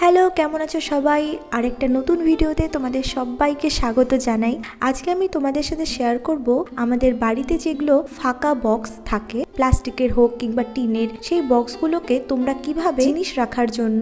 Hello, কেমন আছো সবাই? আরেকটা নতুন ভিডিওতে তোমাদের সবাইকে স্বাগত জানাই। আজকে আমি তোমাদের সাথে শেয়ার করব আমাদের বাড়িতে যেগুলো ফাঁকা বক্স থাকে, প্লাস্টিকের হোক কিংবা টিনের, সেই বক্সগুলোকে তোমরা কিভাবে জিনিস রাখার জন্য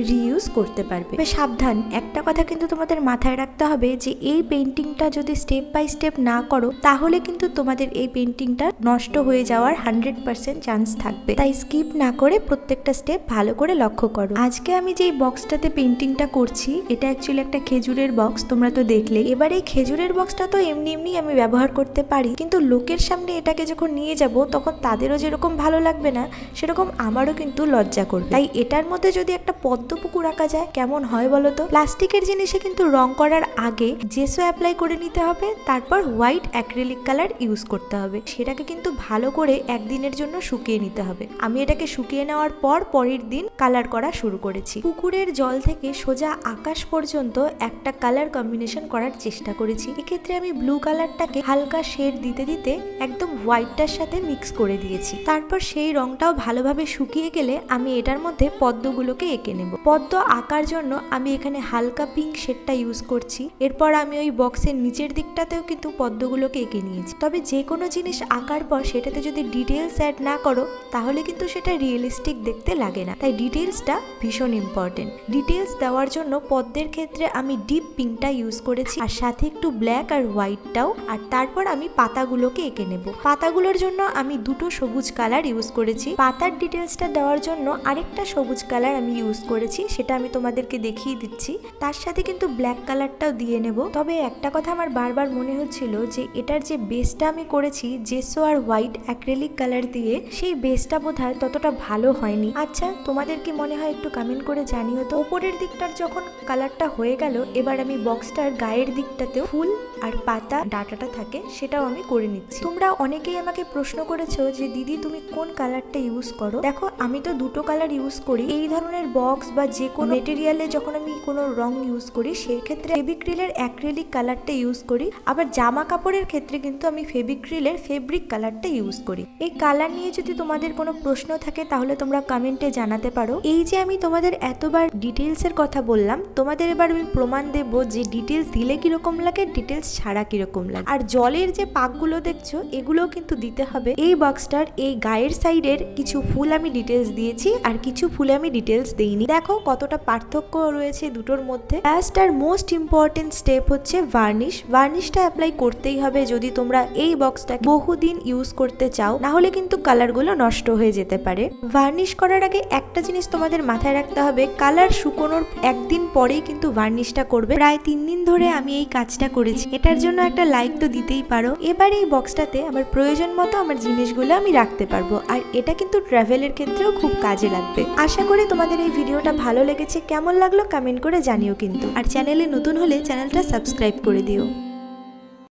রিইউজ করতে পারবে। সাবধান, একটা কথা কিন্তু তোমাদের মাথায় রাখতে হবে যে এই পেইন্টিংটা যদি স্টেপ বাই স্টেপ না করো তাহলে কিন্তু তোমাদের এই পেইন্টিংটা নষ্ট হয়ে যাওয়ার 100% চান্স থাকবে। তাই স্কিপ না করে প্রত্যেকটা স্টেপ ভালো করে লক্ষ্য করো। আজকে আমি যেই বক্সটাতে পেইন্টিংটা করছি এটা অ্যাকচুয়ালি একটা খেজুরের বক্স, তোমরা তো দেখলে। এবার এই খেজুরের বক্সটা তো এমনি এমনি আমি ব্যবহার করতে পারি, কিন্তু লোকের সামনে এটাকে যখন নিয়ে যাব তখন তাদেরও যেরকম ভালো লাগবে না সেরকম আমারও কিন্তু লজ্জা করবে। তাই এটার মধ্যে যদি একটা পদ্ম পুকুর আঁকা যায় কেমন হয় বলো তো? প্লাস্টিকের জিনিসে কিন্তু রং করার আগে জেসো অ্যাপ্লাই করে নিতে হবে, তারপর হোয়াইট অ্যাক্রিলিক কালার ইউজ করতে হবে। সেটাকে কিন্তু ভালো করে একদিনের জন্য শুকিয়ে নিতে হবে। আমি এটাকে শুকিয়ে নেওয়ার পর পরের দিন কালার করা শুরু করেছি। পুকুরের জল থেকে সোজা আকাশ পর্যন্ত একটা কালার কম্বিনেশন করার চেষ্টা করেছি। এক্ষেত্রে আমি ব্লু কালারটাকে হালকা শেড দিতে দিতে একদম হোয়াইটটার সাথে মিক্স করে দিয়েছি। তারপর সেই রংটাও ভালোভাবে শুকিয়ে গেলে আমি এটার মধ্যে পদ্মগুলোকে এঁকে নেব। পদ্ম আঁকার জন্য আমি এখানে হালকা পিঙ্ক শেডটা ইউজ করছি। এরপর আমি ওই বক্সের নিচের দিকটাতেও কিন্তু পদ্মগুলোকে এঁকে নিয়েছি। তবে যে কোনো জিনিস আঁকার পর সেটাতে যদি ডিটেলস অ্যাড না করো তাহলে কিন্তু সেটা রিয়েলিস্টিক দেখতে লাগে না। তাই ডিটেলসটা ভীষণ ইম্পর্টেন্ট। ডিটেলস দেওয়ার জন্য পদ্মের ক্ষেত্রে আমি ডিপ পিঙ্কটা ইউজ করেছি, আর সাথে একটু ব্ল্যাক আর হোয়াইটটাও। আর তারপর আমি পাতাগুলোকে এঁকে নেব। পাতাগুলোর জন্য আমি দুটো সবুজ কালার ইউজ করেছি। পাতার ডিটেলসটা দেওয়ার জন্য আরেকটা সবুজ কালার আমি ইউজ করেছি, সেটা আমি তোমাদেরকে দেখিয়ে দিচ্ছি। তার সাথে কিন্তু ব্ল্যাক কালারটাও দিয়ে নেব। তবে একটা কথা আমার বারবার মনে হচ্ছিল যে এটার যে বেসটা আমি করেছি জেসো আর হোয়াইট অ্যাক্রিলিক কালার দিয়ে, সেই বেসটা বোধহয় ততটা ভালো হয়নি। আচ্ছা, তোমাদের কি মনে হয় একটু কমেন্ট করে জানিও তো। ওপরের দিকটার যখন কালারটা হয়ে গেল, এবার আমি বক্সটার গায়ের দিকটাতেও ফুল আর পাতা ডাটাটা থাকে সেটাও আমি করে নিচ্ছি। তোমরা অনেকেই আমাকে প্রশ্ন করেছো যে দিদি তুমি কোন কালারটা ইউজ করো। দেখো, আমি তো দুটো কালার ইউজ করি। এই ধরনের বক্স বা যে কোনো মেটেরিয়ালে যখন আমি কোনো রং ইউজ করি সেই ক্ষেত্রে ফেভিক্রিলের অ্যাক্রিলিক কালারটা ইউজ করি। আবার জামা কাপড়ের ক্ষেত্রে কিন্তু আমি ফেভিক্রিলের ফেব্রিক কালারটা ইউজ করি। এই কালার নিয়ে যদি তোমাদের কোনো প্রশ্ন থাকে তাহলে তোমরা কমেন্টে জানাতে পারো। এই যে আমি তোমাদের এতবার ডিটেলসের কথা বললাম, তোমাদের এবার আমি প্রমাণ দেব যে ডিটেলস দিলে কিরকম লাগে, ডিটেলস ছাড়া কিরকম লাগে। আর জলের যে পাকগুলো দেখছো এগুলোও কিন্তু দিতে হবে। এই বক্সটার এই গায়ের সাইডের কিছু ফুল আমি ডিটেলস দিয়েছি আর কিছু ফুলে আমি ডিটেলস দেইনি। দেখো কতটা পার্থক্য রয়েছে দুটোর মধ্যে। লাস্ট আর মোস্ট ইম্পর্টেন্ট স্টেপ হচ্ছে ভার্নিশ। ভার্নিশটা অ্যাপ্লাই করতেই হবে যদি তোমরা এই বক্সটা বহুদিন ইউজ করতে চাও, না হলে কিন্তু কালারগুলো নষ্ট হয়ে যেতে পারে। ভার্নিশ করার আগে একটা জিনিস তোমাদের মাথায় রাখতে হবে, কালার শুকোনোর একদিন পরেই কিন্তু ভার্নিশটা করবে। প্রায় 3 দিন ধরে আমি এই কাজটা করেছি, এটার জন্য একটা লাইক তো দিতেই পারো। এবার এই বক্সটাতে আমার প্রয়োজন মতো আমার জিনিসগুলো আমি রাখতে পারবো, আর এটা কিন্তু ট্রাভেলের ক্ষেত্রেও খুব কাজে লাগবে। আশা করি তোমাদের এই ভিডিওটা ভালো লেগেছে। কেমন লাগলো কমেন্ট করে জানিও কিন্তু। আর চ্যানেলে নতুন হলে চ্যানেলটা সাবস্ক্রাইব করে দিও।